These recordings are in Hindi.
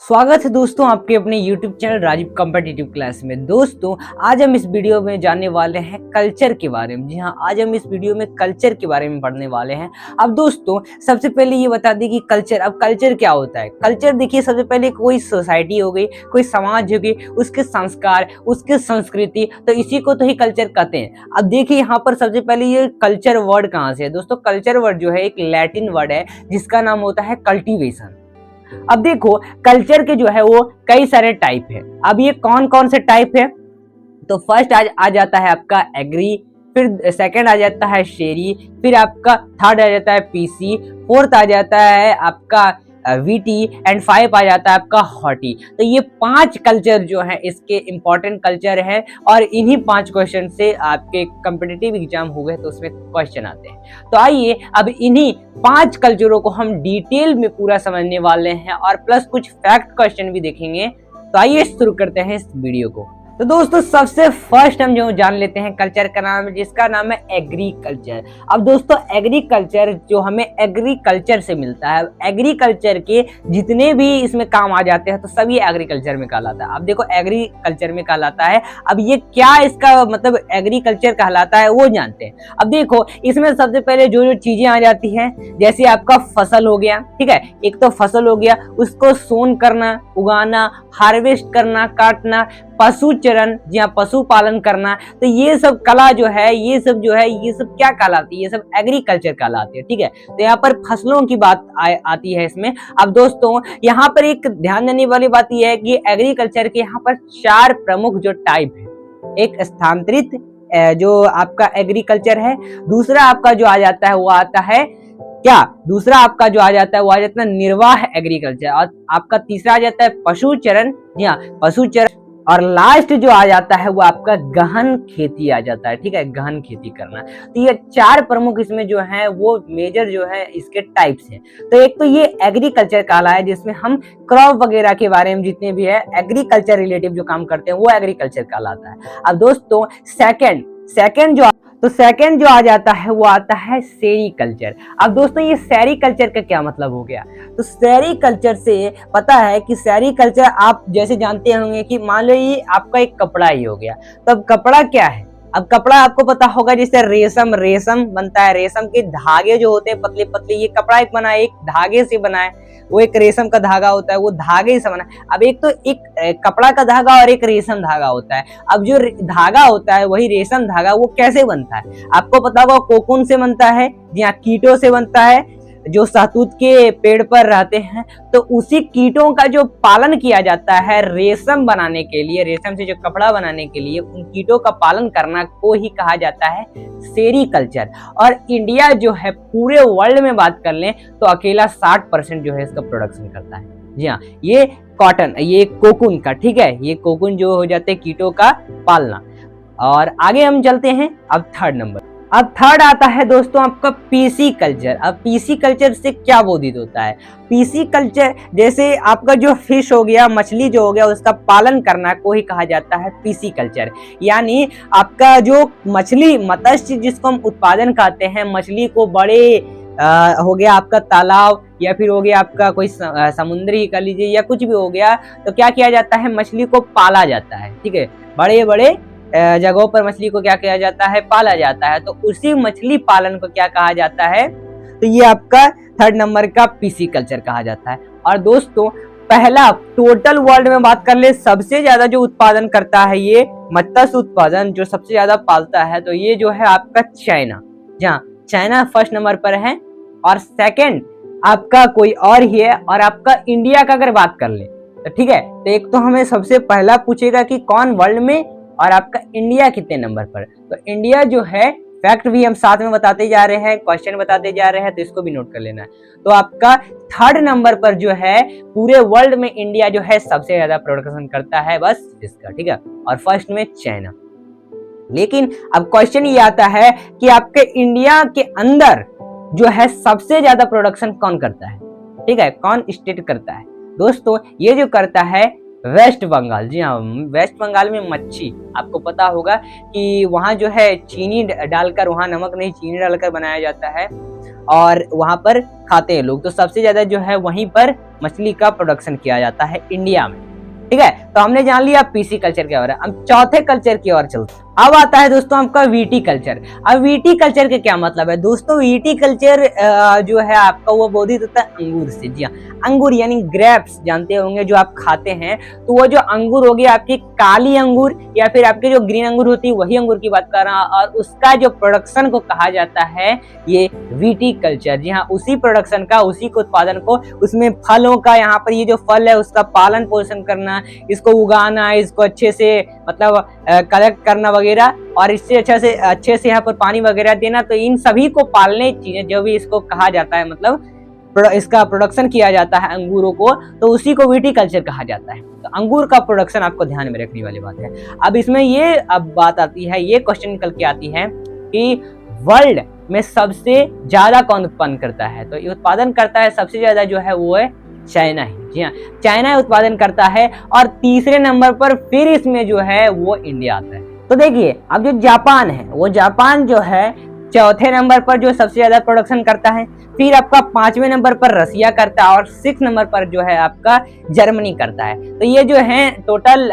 स्वागत है दोस्तों आपके अपने YouTube channel Rajeev competitive class में। दोस्तों आज हम इस वीडियो में जानने वाले हैं कल्चर के बारे में। जी हाँ, आज हम इस वीडियो में कल्चर के बारे में पढ़ने वाले हैं। अब दोस्तों सबसे पहले ये बता दें कि कल्चर क्या होता है। कल्चर देखिए, सबसे पहले कोई सोसाइटी हो गई, कोई समाज हो गई, उसके संस्कार, उसके संस्कृति, तो इसी को तो ही कल्चर कहते हैं। अब देखिए यहाँ पर सबसे पहले ये कल्चर वर्ड कहाँ से है। दोस्तों कल्चर वर्ड जो है एक लैटिन वर्ड है जिसका नाम होता है कल्टीवेशन। अब देखो कल्चर के जो है वो कई सारे टाइप है। अब ये कौन कौन से टाइप है, तो फर्स्ट आ जाता है आपका एग्री, फिर सेकंड आ जाता है शेरी, फिर आपका थर्ड आ जाता है पीसी, फोर्थ आ जाता है आपका वीटी एंड 5 आ जाता है आपका हॉटी। तो ये 5 कल्चर जो है इसके इंपॉर्टेंट कल्चर है और इन्हीं 5 क्वेश्चन से आपके कॉम्पिटिटिव एग्जाम हो गए तो उसमें क्वेश्चन आते हैं। तो आइए अब इन्हीं 5 कल्चरों को हम डिटेल में पूरा समझने वाले हैं और प्लस कुछ फैक्ट क्वेश्चन भी देखेंगे। तो आइए शुरू करते हैं इस वीडियो को। तो दोस्तों सबसे फर्स्ट हम जो जान लेते हैं कल्चर का नाम, जिसका नाम है एग्रीकल्चर। अब दोस्तों एग्रीकल्चर जो हमें एग्रीकल्चर से मिलता है, एग्रीकल्चर के जितने भी इसमें काम आ जाते हैं तो सभी एग्रीकल्चर में कहलाता है। अब देखो एग्रीकल्चर में कहलाता है। अब ये क्या इसका मतलब एग्रीकल्चर कहलाता है वो जानते हैं। अब देखो इसमें सबसे पहले जो जो चीजें आ जाती हैं, जैसे आपका फसल हो गया, ठीक है, एक तो फसल हो गया, उसको सोन करना, उगाना, हार्वेस्ट करना, काटना, पशु चरण, जी हाँ पशु पालन करना, तो ये सब कला जो है ये सब क्या कहलाती है, ये सब एग्रीकल्चर कहलाती है। ठीक है, तो यहाँ पर फसलों की बात आती है इसमें। अब दोस्तों यहाँ पर एक ध्यान देने वाली बात यह है कि एग्रीकल्चर के यहाँ पर 4 प्रमुख जो टाइप है। एक स्थानांतरित जो आपका एग्रीकल्चर है, दूसरा आपका जो आ जाता है वो आता है क्या, दूसरा आपका जो आ जाता है वो आ जाता है निर्वाह एग्रीकल्चर, और आपका तीसरा आ जाता है पशु चरण, जी हाँ पशु चरण, और लास्ट जो आ जाता है वो आपका गहन खेती आ जाता है। ठीक है, गहन खेती करना। तो ये 4 प्रमुख इसमें जो है वो मेजर जो है इसके टाइप्स हैं। तो एक तो ये एग्रीकल्चर कहलाता है जिसमें हम क्रॉप वगैरह के बारे में जितने भी है एग्रीकल्चर रिलेटिव जो काम करते हैं वो एग्रीकल्चर कहलाता है। अब दोस्तों सेकंड जो आ जाता है वो आता है सेरीकल्चर। अब दोस्तों ये सेरीकल्चर का क्या मतलब हो गया, तो सेरीकल्चर से पता है कि सेरीकल्चर आप जैसे जानते होंगे कि मान लो ये आपका एक कपड़ा ही हो गया। तो अब कपड़ा क्या है, अब कपड़ा आपको पता होगा जैसे रेशम बनता है, रेशम के धागे जो होते हैं पतले पतले, ये कपड़ा एक बना है, एक धागे से बना है, वो एक रेशम का धागा होता है, वो धागे से बना है। अब एक तो एक कपड़ा का धागा और एक रेशम धागा होता है। अब जो धागा होता है वही रेशम धागा वो कैसे बनता है, आपको पता होगा कोकून से बनता है, जी हाँ कीटों से बनता है जो शहतूत के पेड़ पर रहते हैं। तो उसी कीटों का जो पालन किया जाता है रेशम बनाने के लिए, रेशम से जो कपड़ा बनाने के लिए उन कीटों का पालन करना को ही कहा जाता है सेरीकल्चर। और इंडिया जो है पूरे वर्ल्ड में बात कर लें तो अकेला 60% जो है इसका प्रोडक्शन करता है। जी हाँ, ये कॉटन, ये कोकून का, ठीक है, ये कोकून जो हो जाते हैं कीटों का पालना। और आगे हम चलते हैं अब थर्ड नंबर। अब थर्ड आता है दोस्तों आपका पीसी कल्चर। अब पीसी कल्चर से क्या बोधित होता है, पीसी कल्चर जैसे आपका जो फिश हो गया, मछली जो हो गया, उसका पालन करना को ही कहा जाता है पीसी कल्चर। यानी आपका जो मछली मत्स्य जिसको हम उत्पादन कहते हैं, मछली को बड़े हो गया आपका तालाब या फिर हो गया आपका कोई समुद्री कर लीजिए या कुछ भी हो गया, तो क्या किया जाता है मछली को पाला जाता है। ठीक है, बड़े बड़े जगहों पर मछली को क्या किया जाता है, पाला जाता है। तो उसी मछली पालन को क्या कहा जाता है, तो ये आपका थर्ड नंबर का पीसी कल्चर कहा जाता है। और दोस्तों पहला टोटल वर्ल्ड में बात कर ले, सबसे ज्यादा जो उत्पादन करता है ये मत्स्य उत्पादन जो सबसे ज्यादा पालता है, तो ये जो है आपका चाइना। जहाँ चाइना फर्स्ट नंबर पर है और सेकंड आपका कोई और ही है। और आपका इंडिया का अगर बात कर ले तो ठीक है, तो एक तो हमें सबसे पहला पूछेगा कि कौन वर्ल्ड में और आपका इंडिया कितने नंबर पर। तो इंडिया जो है फैक्ट भी हम साथ में बताते जा रहे हैं, क्वेश्चन बताते जा रहे हैं, तो इसको भी नोट कर लेना है। तो आपका थर्ड नंबर पर जो है पूरे वर्ल्ड में इंडिया जो है सबसे ज्यादा प्रोडक्शन करता है बस इसका, ठीक है, और फर्स्ट में चाइना। लेकिन अब क्वेश्चन ये आता है कि आपके इंडिया के अंदर जो है सबसे ज्यादा प्रोडक्शन कौन करता है, ठीक है, कौन स्टेट करता है। दोस्तों ये जो करता है वेस्ट बंगाल। जी हाँ, वेस्ट बंगाल में मच्छी, आपको पता होगा कि वहाँ जो है चीनी डालकर, वहाँ नमक नहीं चीनी डालकर बनाया जाता है और वहाँ पर खाते हैं लोग। तो सबसे ज्यादा जो है वहीं पर मछली का प्रोडक्शन किया जाता है इंडिया में। ठीक है, तो हमने जान लिया पीसी कल्चर के बारे में। अब चौथे कल्चर की ओर चलते हैं। अब आता है दोस्तों आपका वीटी कल्चर। अब वीटी कल्चर के क्या मतलब है दोस्तों? वीटी कल्चर जो है आपका वो बोधित होता है अंगूर से। जी हाँ, अंगूर यानी ग्रेप्स जानते होंगे जो आप खाते हैं। तो वो जो अंगूर हो गया आपकी काली अंगूर या फिर आपके जो ग्रीन अंगूर होती है वही अंगूर की बात कर रहा हूं, और उसका जो प्रोडक्शन को कहा जाता है ये वीटी कल्चर। जी हाँ, उसी प्रोडक्शन का, उसी के उत्पादन को, उसमें फलों का, यहाँ पर ये जो फल है उसका पालन पोषण करना, इसको उगाना, इसको अच्छे से मतलब कलेक्ट करना वगैरह, और इससे अच्छे से यहाँ पर पानी वगैरह देना। तो इन सभी को पालने चीजें जो भी इसको कहा जाता है, मतलब इसका प्रोडक्शन किया जाता है अंगूरों को, तो उसी को वीटी कल्चर कहा जाता है। तो अंगूर का प्रोडक्शन आपको ध्यान में रखने वाली बात है। अब इसमें ये अब बात आती है, ये क्वेश्चन निकल के आती है कि वर्ल्ड में सबसे ज्यादा कौन उत्पादन करता है? तो ये उत्पादन करता है सबसे ज्यादा जो है वो है चाइना ही। जी हाँ, चाइना उत्पादन करता है, और तीसरे नंबर पर फिर इसमें जो है वो इंडिया आता है। तो देखिए, अब जो जापान है, वो जापान जो है चौथे नंबर पर जो सबसे ज्यादा प्रोडक्शन करता है। फिर आपका पांचवें नंबर पर रसिया करता है, और 6 नंबर पर जो है आपका जर्मनी करता है। तो ये जो है टोटल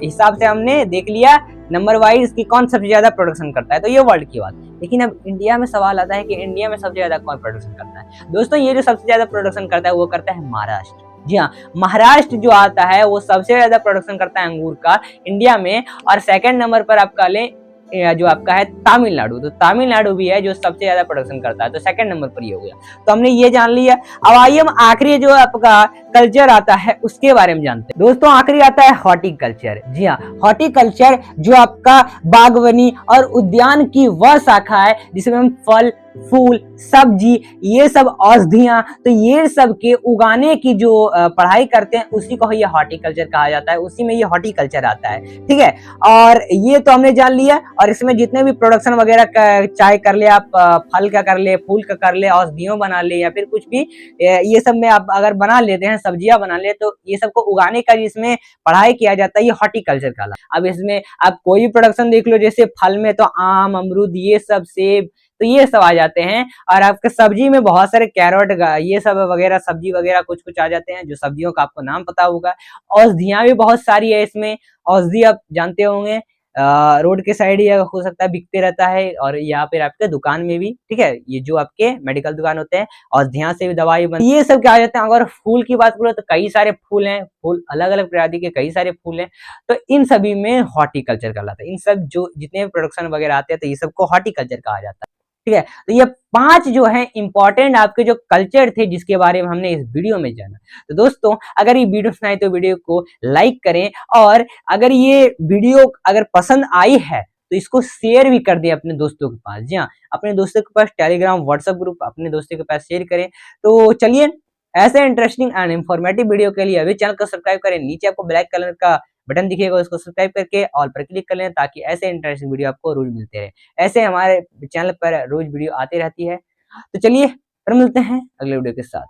हिसाब से हमने देख लिया नंबर वाइज इसकी कौन सबसे ज्यादा प्रोडक्शन करता है। तो ये वर्ल्ड की बात। लेकिन अब इंडिया में सवाल आता है कि इंडिया में सबसे ज्यादा कौन प्रोडक्शन करता है? दोस्तों, ये जो सबसे ज्यादा प्रोडक्शन करता है वो करता है महाराष्ट्र। जी हाँ, महाराष्ट्र जो आता है वो सबसे ज्यादा प्रोडक्शन करता है अंगूर का इंडिया में। और सेकंड नंबर पर आपका ले जो आपका है तमिलनाडु। तो तमिलनाडु भी है जो सबसे ज्यादा प्रोडक्शन करता है, तो सेकंड नंबर पर ये हो गया। तो हमने ये जान लिया। अब आइए हम आखिरी जो आपका कल्चर आता है उसके बारे में जानते हैं। दोस्तों, आखिरी आता है हॉर्टिकल्चर। जी हाँ, हॉर्टिकल्चर जो आपका बागवानी और उद्यान की वह शाखा है जिसमें हम फल, फूल, सब्जी, ये सब औषधियां, तो ये सब के उगाने की जो पढ़ाई करते हैं उसी को ये हॉर्टिकल्चर कहा जाता है। उसी में ये हॉर्टिकल्चर आता है। ठीक है, और ये तो हमने जान लिया। और इसमें जितने भी प्रोडक्शन वगैरह चाहे कर ले आप, फल का कर ले, फूल का कर ले, औषधियों बना ले, या फिर कुछ भी ये सब में आप अगर बना लेते हैं, सब्जियां बना ले, तो ये सबको उगाने का जिसमें पढ़ाई किया जाता है ये हॉर्टिकल्चर कहलाता है। अब इसमें आप कोई भी प्रोडक्शन देख लो, जैसे फल में तो आम, अमरूद, ये सब, सेब, तो ये सब आ जाते हैं। और आपके सब्जी में बहुत सारे कैरेट, ये सब वगैरह सब्जी वगैरह कुछ कुछ आ जाते हैं, जो सब्जियों का आपको नाम पता होगा। औषधियां भी बहुत सारी है इसमें। औषधि आप जानते होंगे, रोड के साइड ही हो सकता है बिकते रहता है, और यहाँ पे आपके दुकान में भी। ठीक है, ये जो आपके मेडिकल दुकान होते हैं, औषधियां से भी दवाई बन, ये सब क्या आ जाते हैं। अगर फूल की बात करो तो कई सारे फूल हैं, फूल अलग अलग प्रजाति के कई सारे फूल हैं। तो इन सभी में हॉर्टिकल्चर कहलाता है। इन सब जो जितने भी प्रोडक्शन वगैरह आते हैं तो ये सबको हॉर्टिकल्चर कहा जाता है। ठीक है, तो ये 5 जो है इंपॉर्टेंट आपके जो कल्चर थे जिसके बारे में हमने इस वीडियो में जाना। तो दोस्तों, अगर ये वीडियो सुनाई तो वीडियो को लाइक करें, और अगर ये वीडियो अगर पसंद आई है तो इसको शेयर भी कर दें अपने दोस्तों के पास। जी हाँ, अपने दोस्तों के पास टेलीग्राम, व्हाट्सएप ग्रुप अपने दोस्तों के पास शेयर करें। तो चलिए, ऐसे इंटरेस्टिंग एंड इंफॉर्मेटिव वीडियो के लिए अभी चैनल को सब्सक्राइब करें। नीचे आपको ब्लैक कलर का बटन दिखेगा, उसको सब्सक्राइब करके ऑल पर क्लिक कर लें, ताकि ऐसे इंटरेस्टिंग वीडियो आपको रोज मिलते रहे। ऐसे हमारे चैनल पर रोज वीडियो आती रहती है। तो चलिए फिर मिलते हैं अगले वीडियो के साथ।